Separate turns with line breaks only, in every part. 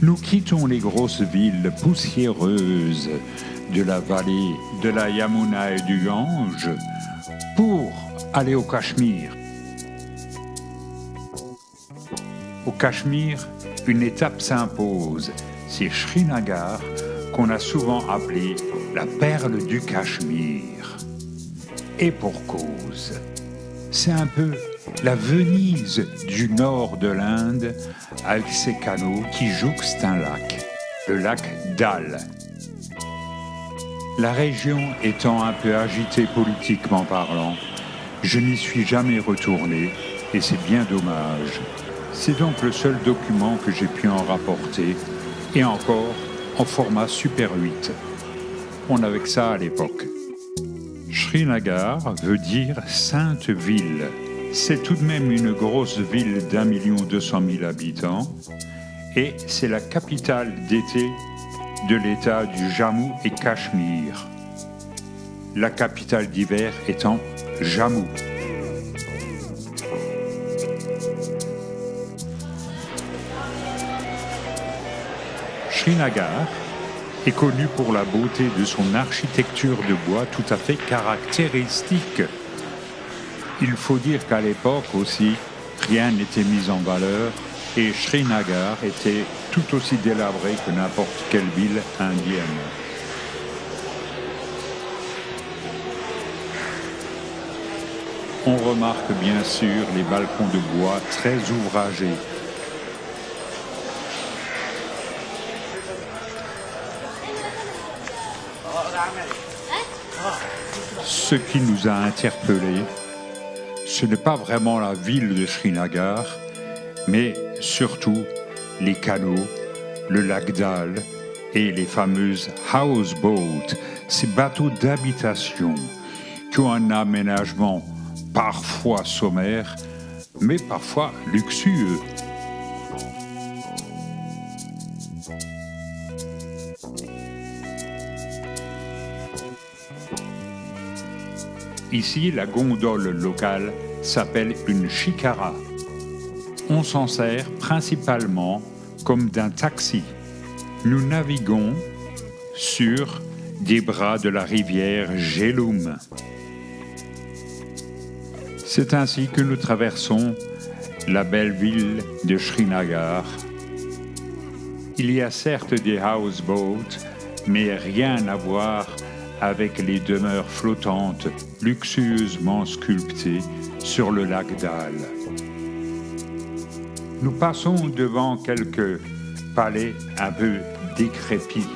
Nous quittons les grosses villes poussiéreuses de la vallée de la Yamuna et du Gange pour aller au Cachemire. Au Cachemire, une étape s'impose, c'est Srinagar qu'on a souvent appelé la perle du Cachemire. Et pour cause, c'est un peu la Venise du nord de l'Inde avec ses canaux qui jouxtent un lac, le lac Dal. La région étant un peu agitée politiquement parlant, je n'y suis jamais retourné et c'est bien dommage. C'est donc le seul document que j'ai pu en rapporter et encore en format Super 8. On avait que ça à l'époque. Srinagar veut dire Sainte Ville. C'est tout de même une grosse ville d'1 200 000 habitants et c'est la capitale d'été de l'État du Jammu et Cachemire. La capitale d'hiver étant Jammu. Srinagar est connu pour la beauté de son architecture de bois tout à fait caractéristique. Il faut dire qu'à l'époque aussi, rien n'était mis en valeur et Srinagar était tout aussi délabré que n'importe quelle ville indienne. On remarque bien sûr les balcons de bois très ouvragés. Ce qui nous a interpellés, ce n'est pas vraiment la ville de Srinagar, mais surtout les canaux, le lac Dal et les fameuses houseboats, ces bateaux d'habitation qui ont un aménagement parfois sommaire, mais parfois luxueux. Ici, la gondole locale s'appelle une shikara. On s'en sert principalement comme d'un taxi. Nous naviguons sur des bras de la rivière Jhelum. C'est ainsi que nous traversons la belle ville de Srinagar. Il y a certes des houseboats, mais rien à voir avec les demeures flottantes luxueusement sculptées sur le lac Dal. Nous passons devant quelques palais un peu décrépits.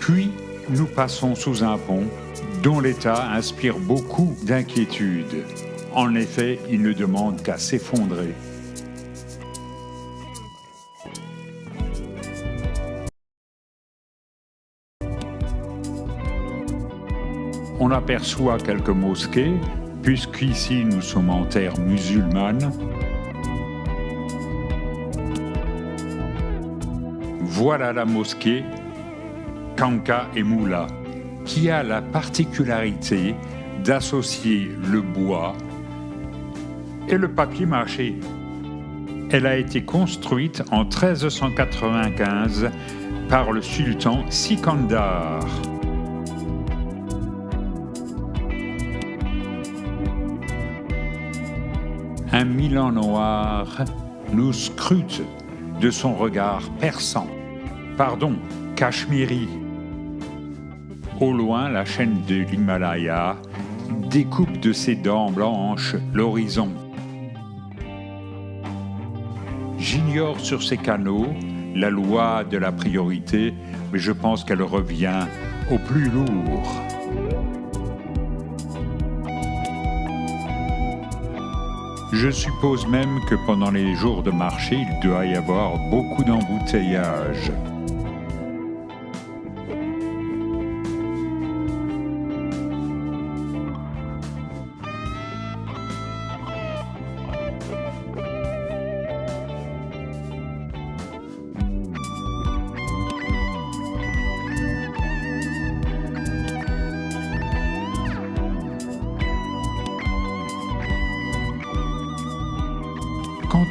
Puis, nous passons sous un pont dont l'état inspire beaucoup d'inquiétude. En effet, il ne demande qu'à s'effondrer. On aperçoit quelques mosquées, puisqu'ici nous sommes en terre musulmane. Voilà la mosquée Kanka et Moula, qui a la particularité d'associer le bois et le papier mâché. Elle a été construite en 1395 par le sultan Sikandar. Un Milan noir nous scrute de son regard perçant, cachemiri. Au loin, la chaîne de l'Himalaya découpe de ses dents blanches l'horizon. J'ignore sur ces canaux la loi de la priorité, mais je pense qu'elle revient au plus lourd. Je suppose même que pendant les jours de marché, il doit y avoir beaucoup d'embouteillages.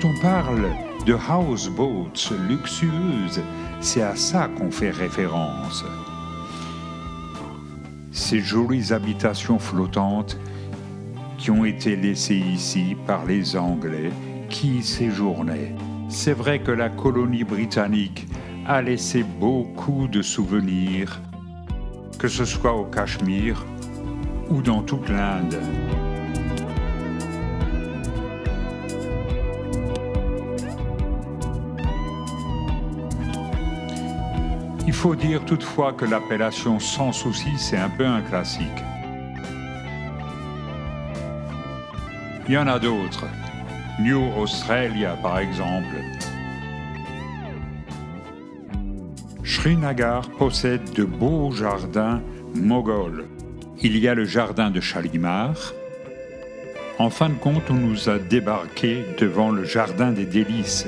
Quand on parle de houseboats luxueuses, c'est à ça qu'on fait référence. Ces jolies habitations flottantes qui ont été laissées ici par les Anglais qui y séjournaient. C'est vrai que la colonie britannique a laissé beaucoup de souvenirs, que ce soit au Cachemire ou dans toute l'Inde. Il faut dire toutefois que l'appellation Sans Souci, c'est un peu un classique. Il y en a d'autres. New Australia, par exemple. Srinagar possède de beaux jardins moghols. Il y a le jardin de Shalimar. En fin de compte, on nous a débarqué devant le jardin des délices,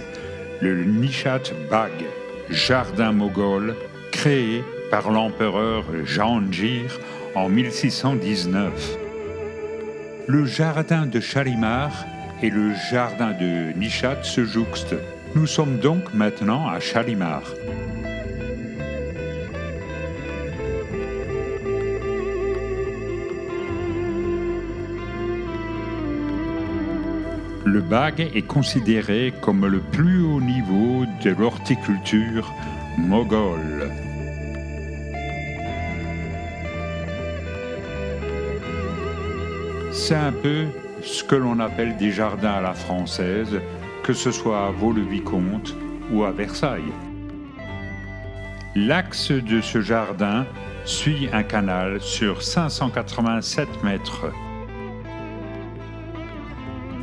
le Nishat Bagh, jardin moghol créé par l'empereur Jahangir en 1619. Le jardin de Shalimar et le jardin de Nishat se jouxtent. Nous sommes donc maintenant à Shalimar. Le Bagh est considéré comme le plus haut niveau de l'horticulture moghole. C'est un peu ce que l'on appelle des jardins à la française, que ce soit à Vaux-le-Vicomte ou à Versailles. L'axe de ce jardin suit un canal sur 587 mètres.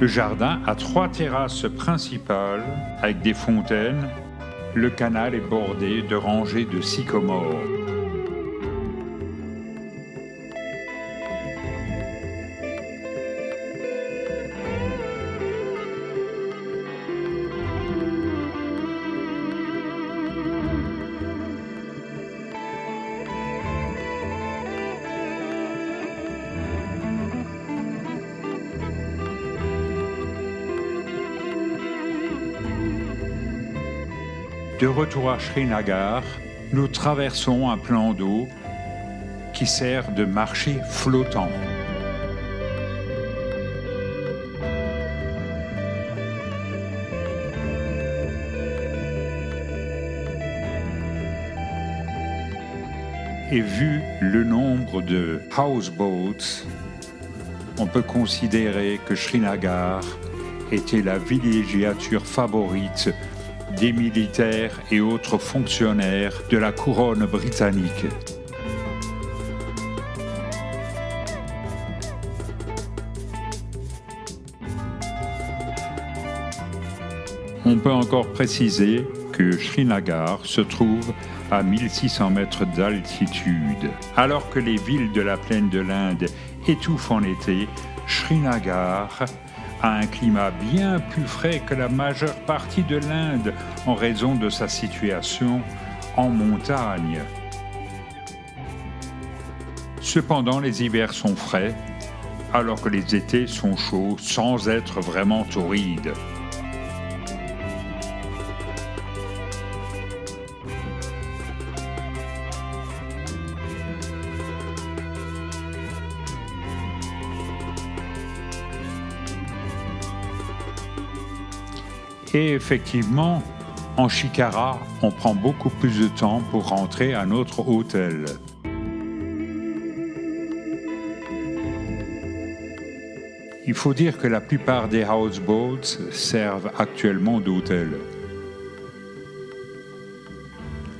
Le jardin a 3 terrasses principales avec des fontaines. Le canal est bordé de rangées de sycomores. De retour à Srinagar, nous traversons un plan d'eau qui sert de marché flottant. Et vu le nombre de houseboats, on peut considérer que Srinagar était la villégiature favorite des militaires et autres fonctionnaires de la couronne britannique. On peut encore préciser que Srinagar se trouve à 1600 mètres d'altitude. Alors que les villes de la plaine de l'Inde étouffent en été, Srinagar a un climat bien plus frais que la majeure partie de l'Inde en raison de sa situation en montagne. Cependant, les hivers sont frais, alors que les étés sont chauds sans être vraiment torrides. Et effectivement, en Shikara, on prend beaucoup plus de temps pour rentrer à notre hôtel. Il faut dire que la plupart des houseboats servent actuellement d'hôtel.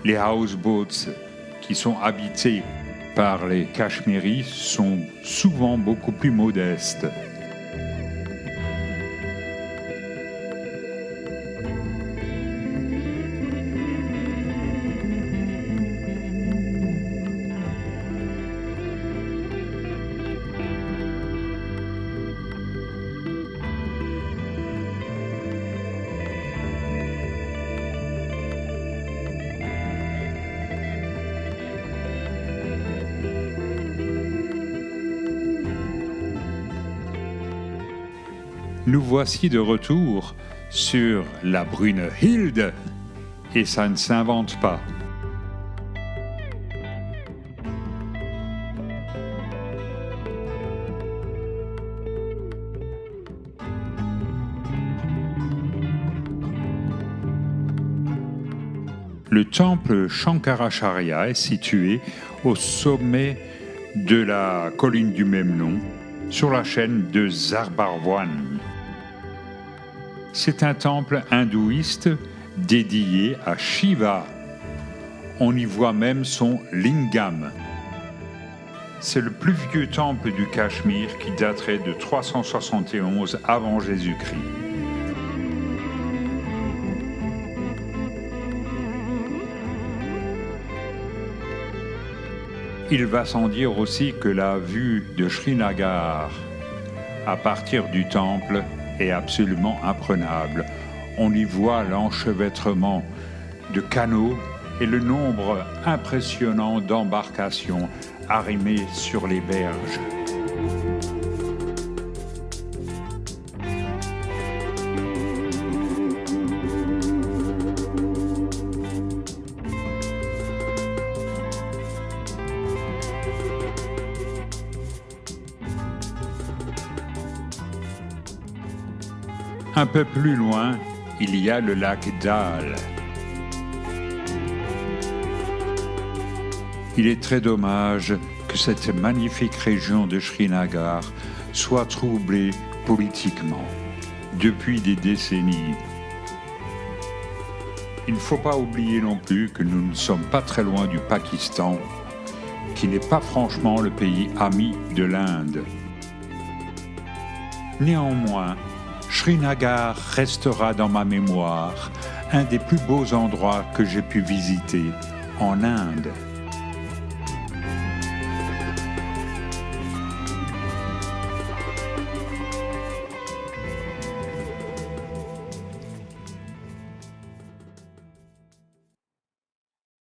Les houseboats qui sont habités par les Cachemiris sont souvent beaucoup plus modestes. Nous voici de retour sur la Brunehilde, et ça ne s'invente pas. Le temple Shankaracharya est situé au sommet de la colline du même nom, sur la chaîne de Zarbarwan. C'est un temple hindouiste dédié à Shiva. On y voit même son lingam. C'est le plus vieux temple du Cachemire qui daterait de 371 avant Jésus-Christ. Il va sans dire aussi que la vue de Srinagar à partir du temple est absolument imprenable. On y voit l'enchevêtrement de canaux et le nombre impressionnant d'embarcations arrimées sur les berges. Un peu plus loin, il y a le lac Dal. Il est très dommage que cette magnifique région de Srinagar soit troublée politiquement depuis des décennies. Il ne faut pas oublier non plus que nous ne sommes pas très loin du Pakistan, qui n'est pas franchement le pays ami de l'Inde. Néanmoins, Srinagar restera dans ma mémoire un des plus beaux endroits que j'ai pu visiter en Inde.